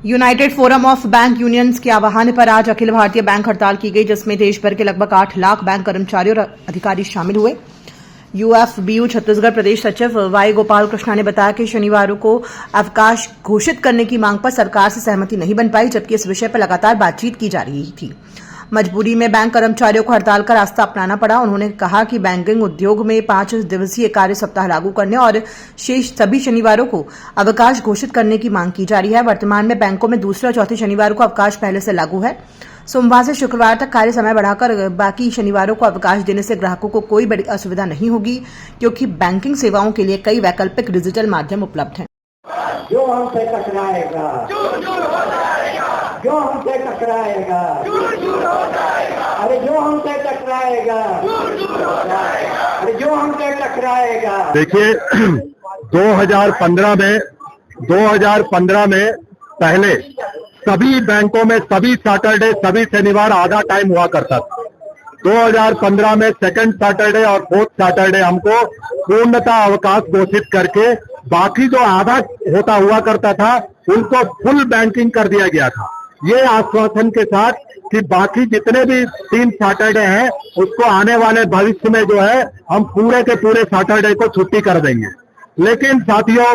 United forum of bank unions के आह्वान पर आज अखिल भारतीय बैंक हड़ताल की गई, जिसमें देश भर के लगभग 8 लाख बैंक कर्मचारी और अधिकारी शामिल हुए। यूएफबीयू छत्तीसगढ़ प्रदेश सचिव वाई गोपाल कृष्णा ने बताया कि शनिवार को अवकाश घोषित करने की मांग पर सरकार से सहमति नहीं बन पाई, जबकि इस विषय पर लगातार बातचीत की जा रही थी। मजबूरी में बैंक कर्मचारियों को हड़ताल का रास्ता अपनाना पड़ा। उन्होंने कहा कि बैंकिंग उद्योग में 5 दिवसीय कार्य सप्ताह लागू करने और शेष सभी शनिवारों को अवकाश घोषित करने की मांग की जा रही है। वर्तमान में बैंकों में दूसरे और चौथे शनिवार को अवकाश पहले से लागू है। सोमवार से शुक्रवार तक कार्य समय बढ़ाकर बाकी शनिवारों को अवकाश देने से ग्राहकों को कोई बड़ी असुविधा नहीं होगी, क्योंकि बैंकिंग सेवाओं के लिए कई वैकल्पिक डिजिटल माध्यम उपलब्ध हैं। जो हमसे टकराएगा जो हमसे टकराएगा अरे जो हमसे टकराएगा अरे जो हमसे टकराएगा। देखिए 2015 में पहले सभी बैंकों में सभी सैटरडे सभी शनिवार आधा टाइम हुआ करता था। 2015 में सेकंड सैटरडे और फोर्थ सैटरडे हमको पूर्णतः अवकाश घोषित करके बाकी जो आधा होता हुआ करता था उनको फुल बैंकिंग कर दिया गया था, ये आश्वासन के साथ कि बाकी जितने भी 3 सैटरडे हैं उसको आने वाले भविष्य में जो है हम पूरे के पूरे सैटरडे को छुट्टी कर देंगे। लेकिन साथियों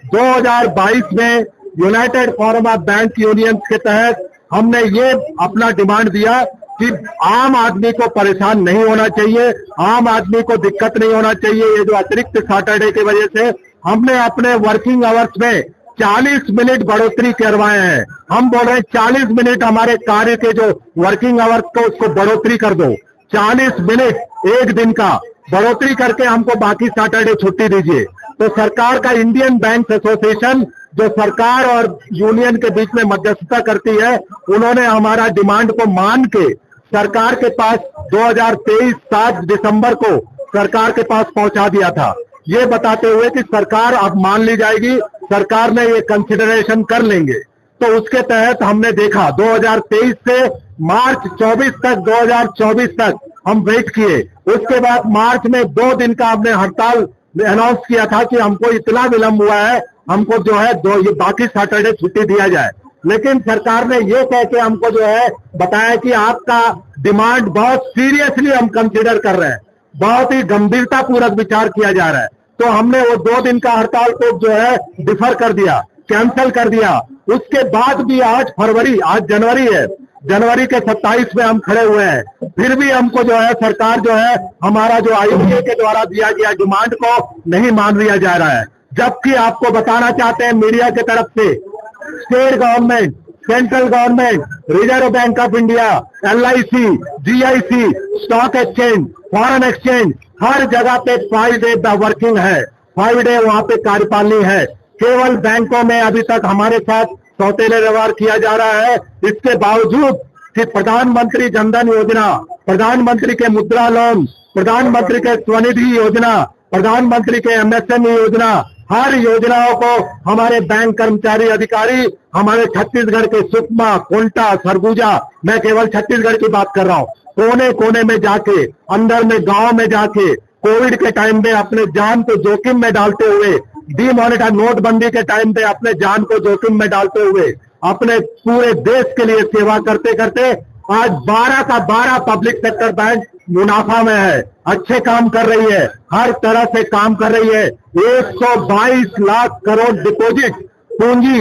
2022 में United forum of bank unions के तहत हमने ये अपना डिमांड दिया कि आम आदमी को परेशान नहीं होना चाहिए, आम आदमी को दिक्कत नहीं होना चाहिए। ये जो अतिरिक्त सैटरडे की वजह से हमने अपने वर्किंग आवर्स में 40 मिनट बढ़ोतरी करवाए हैं। हम बोल रहे हैं 40 मिनट हमारे कार्य के जो वर्किंग आवर्स को उसको बढ़ोतरी कर दो, 40 मिनट एक दिन का बढ़ोतरी करके हमको बाकी सैटरडे छुट्टी दीजिए। तो सरकार का इंडियन बैंक एसोसिएशन जो सरकार और यूनियन के बीच में मध्यस्थता करती है, उन्होंने हमारा डिमांड को मान के सरकार के पास 2023 7 दिसंबर को सरकार के पास पहुंचा दिया था, ये बताते हुए कि सरकार अब मान ली जाएगी, सरकार ने ये कंसिडरेशन कर लेंगे। तो उसके तहत हमने देखा 2023 से मार्च 24 तक 2024 तक हम वेट किए। उसके बाद मार्च में 2 दिन का हमने हड़ताल अनाउंस किया था कि हमको इतना विलंब हुआ है, हमको जो है ये बाकी सैटरडे छुट्टी दिया जाए। लेकिन सरकार ने ये कह के हमको जो है बताया कि आपका डिमांड बहुत सीरियसली हम कंसिडर कर रहे हैं, बहुत ही गंभीरता पूर्वक विचार किया जा रहा है। तो हमने वो 2 दिन का हड़ताल को जो है डिफर कर दिया, कैंसिल कर दिया। उसके बाद भी आज फरवरी, आज जनवरी है, जनवरी के 27 में हम खड़े हुए हैं। फिर भी हमको जो है सरकार जो है हमारा जो आईबीए के द्वारा दिया गया डिमांड को नहीं मान लिया जा रहा है। जबकि आपको बताना चाहते हैं मीडिया की तरफ से state government, central government, reserve bank of India, LIC, GIC, stock exchange, foreign exchange, हर जगह पे 5 डे वर्किंग है, 5 डे वहां पे कार्यपालनी है। केवल बैंकों में अभी तक हमारे साथ सौतेले व्यवहार किया जा रहा है। इसके बावजूद कि प्रधानमंत्री जनधन योजना, प्रधानमंत्री के मुद्रा लोन, प्रधानमंत्री के स्वनिधि योजना, प्रधानमंत्री के MSME योजना, हर योजनाओं को हमारे बैंक कर्मचारी अधिकारी हमारे छत्तीसगढ़ के सुकमा, कोंटा, सरगुजा, मैं केवल छत्तीसगढ़ की बात कर रहा हूँ, कोने कोने में जाके, अंदर में गांव में जाके, कोविड के टाइम में अपने जान को जोखिम में डालते हुए, डिमोनेटाइज नोटबंदी के टाइम पे अपने जान को जोखिम में डालते हुए, अपने पूरे देश के लिए सेवा करते करते आज 12 का 12 पब्लिक सेक्टर बैंक मुनाफा में है, अच्छे काम कर रही है, हर तरह से काम कर रही है। 122 लाख करोड़ डिपॉजिट पूंजी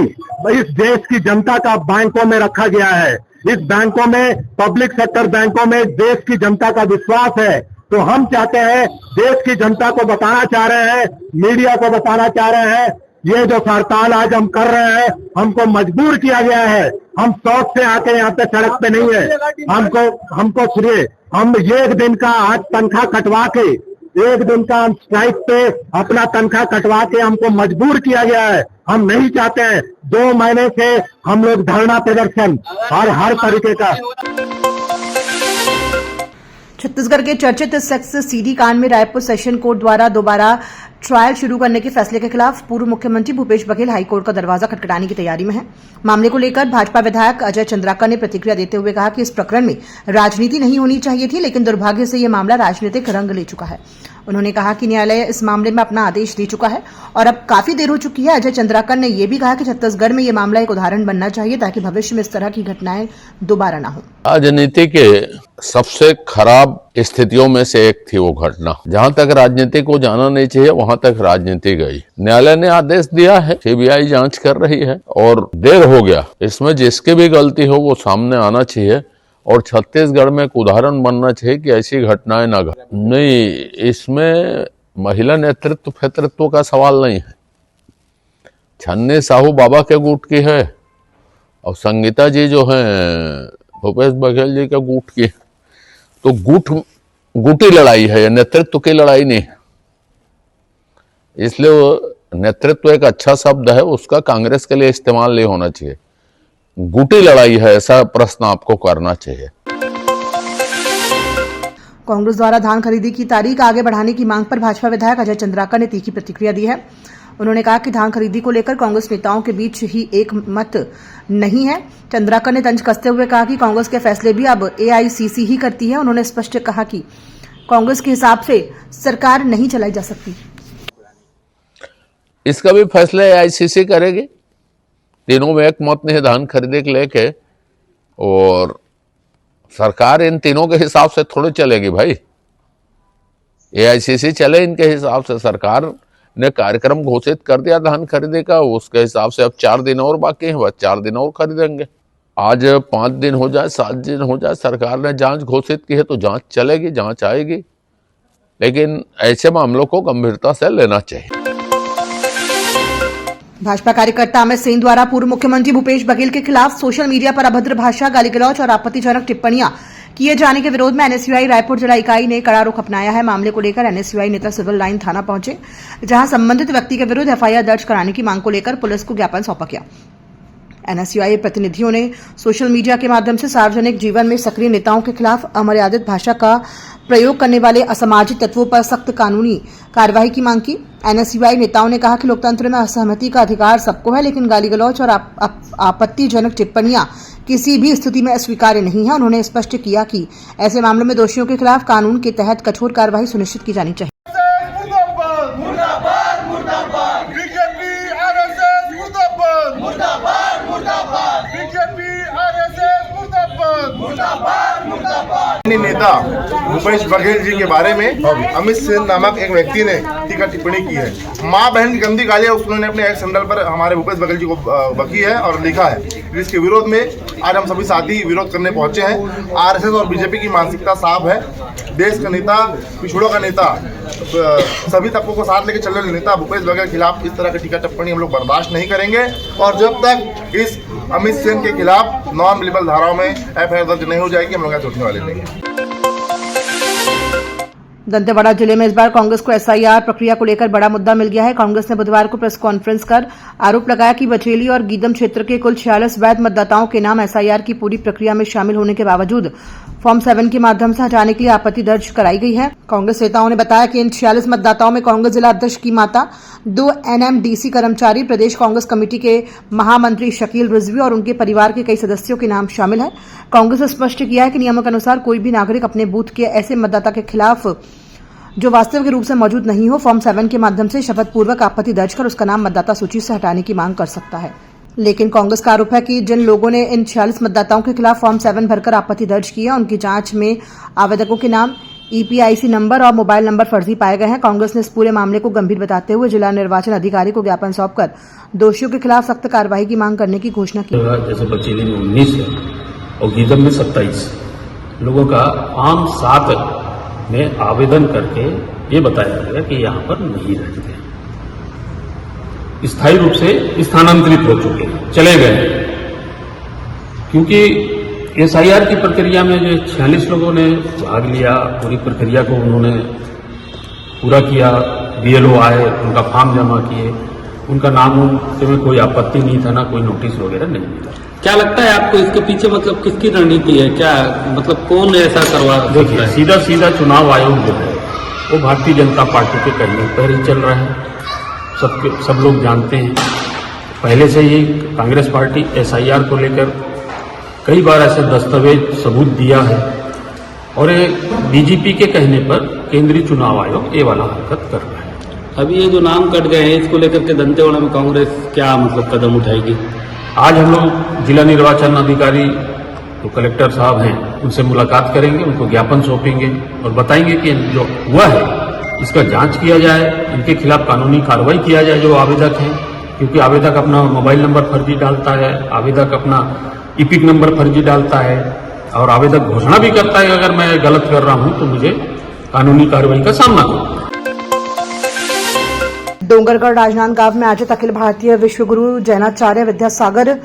इस देश की जनता का बैंकों में रखा गया है। इस बैंकों में, पब्लिक सेक्टर बैंकों में देश की जनता का विश्वास है। तो हम चाहते हैं, देश की जनता को बताना चाह रहे हैं, मीडिया को बताना चाह रहे हैं, ये जो हड़ताल आज हम कर रहे हैं हमको मजबूर किया गया है। हम शौक से आके यहाँ पे सड़क पे नहीं है। हमको सुनिए, हम एक दिन का आज तनख्वाह कटवा के, एक दिन का हम स्ट्राइक पे अपना तनख्वाह कटवा के हमको मजबूर किया गया है। हम नहीं चाहते हैं, 2 महीने से हम लोग धरना प्रदर्शन और हर तरीके का। छत्तीसगढ़ के चर्चित सेक्स सीडी कांड में रायपुर सेशन कोर्ट द्वारा दोबारा ट्रायल शुरू करने के फैसले के खिलाफ पूर्व मुख्यमंत्री भूपेश बघेल हाईकोर्ट का दरवाजा खटखटाने की तैयारी में है। मामले को लेकर भाजपा विधायक अजय चंद्राकर ने प्रतिक्रिया देते हुए कहा कि इस प्रकरण में राजनीति नहीं होनी चाहिए थी, लेकिन दुर्भाग्य से यह मामला राजनीतिक रंग ले चुका है। उन्होंने कहा कि न्यायालय इस मामले में अपना आदेश दे चुका है और अब काफी देर हो चुकी है। अजय चंद्राकर ने यह भी कहा कि छत्तीसगढ़ में यह मामला एक उदाहरण बनना चाहिए ताकि भविष्य में इस तरह की घटनाएं दोबारा न हो। राजनीति के सबसे खराब स्थितियों में से एक थी वो घटना। जहां तक राजनीति को जाना नहीं चाहिए वहां तक राजनीति गई। न्यायालय ने आदेश दिया है, सीबीआई जांच कर रही है और देर हो गया। इसमें जिसकी भी गलती हो वो सामने आना चाहिए और छत्तीसगढ़ में एक उदाहरण बनना चाहिए कि ऐसी घटनाएं ना घटे। नहीं, इसमें महिला नेतृत्व फेतृत्व का सवाल नहीं है। छन्नी साहू बाबा के गुट की है और संगीता जी जो है भूपेश बघेल जी के गुट की। तो गुटी लड़ाई है, ये नेतृत्व की लड़ाई नहीं है। इसलिए वो नेतृत्व एक अच्छा शब्द है, उसका कांग्रेस के लिए इस्तेमाल नहीं होना चाहिए। गुटी लड़ाई है, ऐसा प्रश्न आपको करना चाहिए। कांग्रेस द्वारा धान खरीदी की तारीख आगे बढ़ाने की मांग पर भाजपा विधायक अजय चंद्राकर ने तीखी प्रतिक्रिया दी है। उन्होंने कहा कि धान खरीदी को लेकर कांग्रेस नेताओं के बीच ही एक मत नहीं है। चंद्राकर ने तंज कसते हुए कहा कि कांग्रेस के फैसले भी अब एआईसीसी ही करती है। उन्होंने स्पष्ट कहा कि कांग्रेस के हिसाब से सरकार नहीं चलाई जा सकती। इसका भी फैसला एआईसीसी करेगी। तीनों में एक मत नहीं धान खरीदी के लेके, और सरकार इन तीनों के हिसाब से थोड़ी चलेगी भाई। एआईसीसी चले इनके हिसाब से। सरकार ने कार्यक्रम घोषित कर दिया धान खरीदी का, उसके हिसाब से अब 4 दिन और बाकी हैं, बस 4 दिन और खरीदेंगे। आज 5 दिन हो जाए, 7 दिन हो जाए, सरकार ने जांच घोषित की है तो जांच चलेगी, जांच आएगी। लेकिन ऐसे मामलों को गंभीरता से लेना चाहिए। भाजपा कार्यकर्ता अमित सिंह द्वारा पूर्व मुख्यमंत्री भूपेश बघेल के खिलाफ सोशल मीडिया पर अभद्र भाषा, गाली गलौज और आपत्तिजनक टिप्पणियां किए जाने के विरोध में एनएसयूआई रायपुर जिला इकाई ने कड़ा रुख अपनाया है। मामले को लेकर एनएसयूआई नेता सिविल लाइन थाना पहुंचे, जहां संबंधित व्यक्ति के विरुद्ध एफआईआर दर्ज कराने की मांग को लेकर पुलिस को ज्ञापन सौंपा गया। एनएसयूआई प्रतिनिधियों ने सोशल मीडिया के माध्यम से सार्वजनिक जीवन में सक्रिय नेताओं के खिलाफ अमर्यादित भाषा का प्रयोग करने वाले असामाजिक तत्वों पर सख्त कानूनी कार्रवाई की मांग की। एनएसयूआई नेताओं ने कहा कि लोकतंत्र में असहमति का अधिकार सबको है, लेकिन गाली गलौज और आपत्तिजनक टिप्पणियां किसी भी स्थिति में अस्वीकार्य नहीं है। उन्होंने स्पष्ट किया कि ऐसे मामलों में दोषियों के खिलाफ कानून के तहत कठोर कार्रवाई सुनिश्चित की जानी चाहिए। नेता भूपेश बघेल जी के बारे में अमित सिंह नामक एक व्यक्ति ने टीका टिप्पणी की है। मां बहन की गंदी गालियां उन्होंने अपने एक्स हैंडल पर हमारे भूपेश बघेल जी को बकी है और लिखा है। जिसके विरोध में आज हम सभी साथी विरोध करने पहुंचे हैं। आरएसएस और बीजेपी की मानसिकता साफ है। देश का नेता, पिछड़ों का नेता, सभी तबकों को साथ लेकर चलने वाले नेता भूपेश बघेल के खिलाफ इस तरह की टीका टिप्पणी हम लोग बर्दाश्त नहीं करेंगे। और जब तक इस अमित सिंह के खिलाफ नॉन अवेलेबल धाराओं में एफआईआर दर्ज नहीं हो जाएगी, हम लोग ऐसे उठने वाले नहीं हैं। दंतेवाड़ा जिले में इस बार कांग्रेस को एसआईआर प्रक्रिया को लेकर बड़ा मुद्दा मिल गया है। कांग्रेस ने बुधवार को प्रेस कॉन्फ्रेंस कर आरोप लगाया कि बचेली और गीदम क्षेत्र के कुल 46 वैध मतदाताओं के नाम एसआईआर की पूरी प्रक्रिया में शामिल होने के बावजूद फॉर्म 7 के माध्यम से हटाने के लिए आपत्ति दर्ज कराई गई है। कांग्रेस नेताओं ने बताया कि इन 46 मतदाताओं में कांग्रेस जिला अध्यक्ष की माता, 2 एनएमडीसी कर्मचारी, प्रदेश कांग्रेस कमेटी के महामंत्री शकील रिजवी और उनके परिवार के कई सदस्यों के नाम शामिल है। कांग्रेस ने स्पष्ट किया है कि नियमों के अनुसार कोई भी नागरिक अपने बूथ के ऐसे मतदाता के खिलाफ जो वास्तविक रूप से मौजूद नहीं हो, फॉर्म 7 के माध्यम से शपथ पूर्वक आपत्ति दर्ज कर उसका नाम मतदाता सूची से हटाने की मांग कर सकता है। लेकिन कांग्रेस का आरोप है कि जिन लोगों ने इन 46 मतदाताओं के खिलाफ फॉर्म 7 भरकर आपत्ति दर्ज की है, उनकी जांच में आवेदकों के नाम, ईपीआईसी नंबर और मोबाइल नंबर फर्जी पाए गए हैं। कांग्रेस ने इस पूरे मामले को गंभीर बताते हुए जिला निर्वाचन अधिकारी को ज्ञापन सौंपकर दोषियों के खिलाफ सख्त कार्रवाई की मांग करने की घोषणा की। जैसे बचेली में 19 है और गीदम में 27 लोगों का फॉर्म 7 में आवेदन करके ये बताया गया कि यहाँ पर नहीं रहते, स्थायी रूप से स्थानांतरित हो चुके हैं, चले गए। क्योंकि एसआईआर की प्रक्रिया में जो 46 लोगों ने भाग लिया, पूरी प्रक्रिया को उन्होंने पूरा किया, बीएलओ आए, उनका फॉर्म जमा किए, उनका नाम में कोई आपत्ति नहीं था, ना कोई नोटिस वगैरह नहीं मिला। क्या लगता है आपको इसके पीछे मतलब किसकी रणनीति है? क्या मतलब कौन ऐसा करवा? देखिए, सीधा सीधा चुनाव आयोग जो है वो भारतीय जनता पार्टी के कहने पर ही चल रहा है। सब लोग जानते हैं। पहले से ही कांग्रेस पार्टी एसआईआर को लेकर कई बार ऐसे दस्तावेज सबूत दिया है और ये डीजीपी के कहने पर केंद्रीय चुनाव आयोग ये वाला हरकत कर रहा है। अभी ये जो नाम कट गए हैं इसको लेकर के दंतेवाड़ा में कांग्रेस क्या मतलब कदम उठाएगी? आज हम लोग जिला निर्वाचन अधिकारी जो कलेक्टर साहब हैं उनसे मुलाकात करेंगे, उनको ज्ञापन सौंपेंगे और बताएंगे कि जो हुआ है इसका जांच किया जाए, इनके खिलाफ कानूनी कार्रवाई किया जाए जो आवेदक हैं, क्योंकि आवेदक अपना मोबाइल नंबर फर्जी डालता है, आवेदक अपना ईपिक नंबर फर्जी डालता है और आवेदक घोषणा भी करता है अगर मैं गलत कर रहा हूं तो मुझे कानूनी कार्रवाई का सामना करना। डोंगरगढ़ राजनांदगांव में आयोजित अखिल भारतीय विश्वगुरु जैनाचार्य विद्यासागर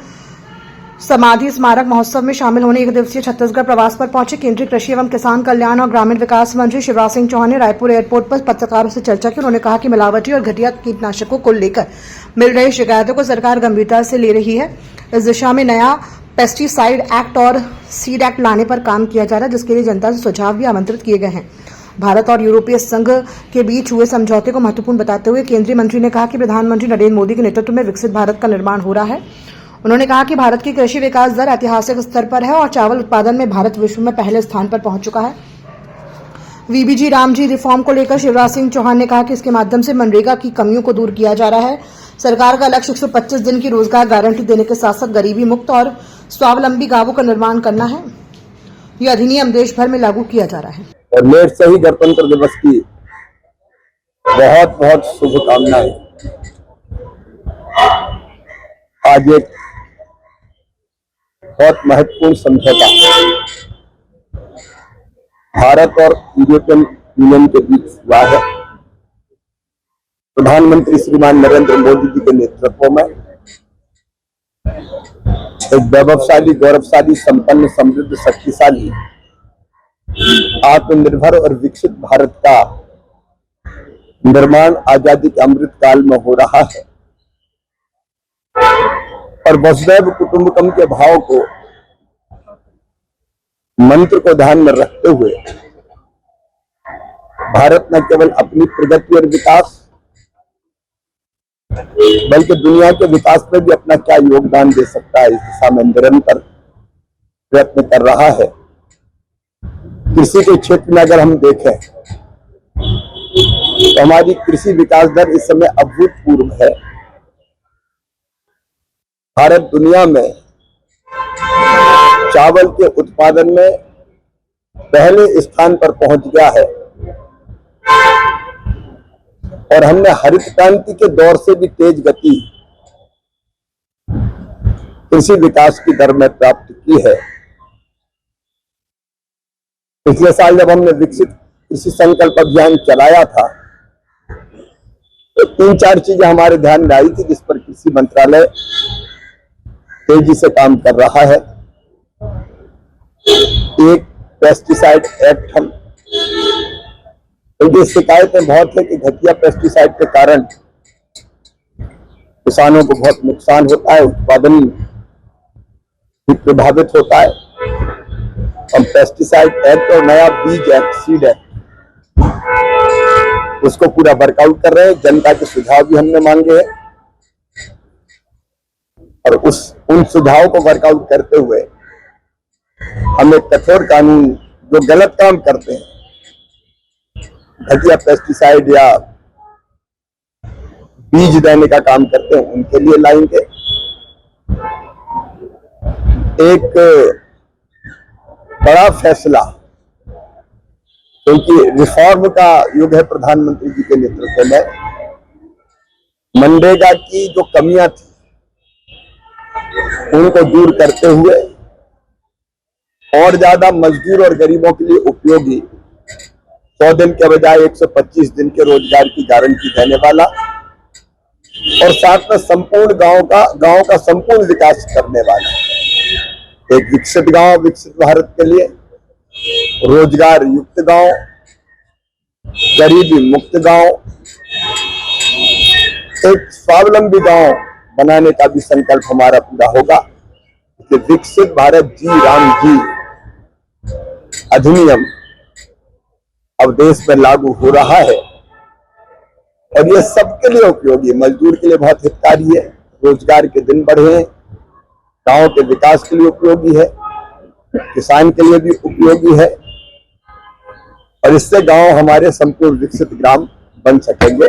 समाधि स्मारक महोत्सव में शामिल होने एक दिवसीय छत्तीसगढ़ प्रवास पर पहुंचे केंद्रीय कृषि एवं किसान कल्याण और ग्रामीण विकास मंत्री शिवराज सिंह चौहान ने रायपुर एयरपोर्ट पर पत्रकारों से चर्चा की। उन्होंने कहा कि मिलावटी और घटिया कीटनाशकों को लेकर मिल रही शिकायतों को सरकार गंभीरता से ले रही है। इस दिशा में नया पेस्टिसाइड एक्ट और सीड एक्ट लाने पर काम किया जा रहा है, जिसके लिए जनता से सुझाव भी आमंत्रित किए गए हैं। भारत और यूरोपीय संघ के बीच हुए समझौते को महत्वपूर्ण बताते हुए केंद्रीय मंत्री ने कहा कि प्रधानमंत्री नरेंद्र मोदी के नेतृत्व में विकसित भारत का निर्माण हो रहा है। उन्होंने कहा कि भारत की कृषि विकास दर ऐतिहासिक स्तर पर है और चावल उत्पादन में भारत विश्व में पहले स्थान पर पहुंच चुका है। वीबीजी रामजी रिफॉर्म को लेकर शिवराज सिंह चौहान ने कहा कि इसके माध्यम से मनरेगा की कमियों को दूर किया जा रहा है। सरकार का लक्ष्य 125 दिन की रोजगार गारंटी देने के साथ साथ गरीबी मुक्त और स्वावलंबी गांवों का निर्माण करना है। यह अधिनियम देश भर में लागू किया जा रहा है। और मेरे से ही गणतंत्र दिवस की बहुत बहुत शुभकामनाएं। आज एक बहुत महत्वपूर्ण समझौता भारत और यूरोपियन यूनियन के बीच हुआ है। प्रधानमंत्री श्रीमान नरेंद्र मोदी जी के नेतृत्व में एक वैभवशाली, गौरवशाली, संपन्न, समृद्ध, शक्तिशाली, आत्मनिर्भर और विकसित भारत का निर्माण आजादी के अमृत काल में हो रहा है। और वसुधैव कुटुंबकम के भाव को, मंत्र को ध्यान में रखते हुए भारत न केवल अपनी प्रगति और विकास बल्कि दुनिया के विकास में भी अपना क्या योगदान दे सकता है, इस दिशा में निरंतर प्रयत्न कर रहा है। कृषि के क्षेत्र में अगर हम देखें तो हमारी कृषि विकास दर इस समय अभूतपूर्व है। भारत दुनिया में चावल के उत्पादन में पहले स्थान पर पहुंच गया है और हमने हरित क्रांति के दौर से भी तेज गति कृषि विकास की दर में प्राप्त की है। पिछले साल जब हमने विकसित कृषि संकल्प अभियान चलाया था तो 3-4 चीजें हमारे ध्यान में आई थी जिस पर कृषि मंत्रालय तेजी से काम कर रहा है। एक पेस्टिसाइड एक्ट, हम क्योंकि शिकायतें बहुत है कि घटिया पेस्टिसाइड के कारण किसानों को बहुत नुकसान होता है, उत्पादन भी प्रभावित होता है। हम पेस्टिसाइड एक्ट और नया बीज एक्ट, सीड एक्ट, उसको पूरा वर्कआउट कर रहे हैं। जनता के सुझाव भी हमने मांगे हैं और उन सुझावों को वर्कआउट करते हुए हम एक कठोर कानून, जो गलत काम करते हैं, घटिया पेस्टिसाइड या बीज देने का काम करते हैं, उनके लिए लाएंगे। एक बड़ा फैसला, क्योंकि रिफॉर्म का युग है प्रधानमंत्री जी के नेतृत्व में, मनरेगा की जो कमियां थी उनको दूर करते हुए और ज्यादा मजदूर और गरीबों के लिए उपयोगी 100 दिन के बजाय 125 दिन के रोजगार की गारंटी देने वाला और साथ में संपूर्ण गांव का संपूर्ण विकास करने वाला एक विकसित गांव, विकसित भारत के लिए रोजगार युक्त गांव, गरीबी मुक्त गांव, एक स्वावलंबी गांव बनाने का भी संकल्प हमारा पूरा होगा। विकसित भारत जी राम जी अधिनियम अब देश में लागू हो रहा है और ये सबके लिए उपयोगी है। मजदूर के लिए बहुत हितकारी है, रोजगार के दिन बढ़े, गांव के विकास के लिए उपयोगी है, किसान के लिए भी उपयोगी है और इससे गांव हमारे संपूर्ण विकसित ग्राम बन सकेंगे।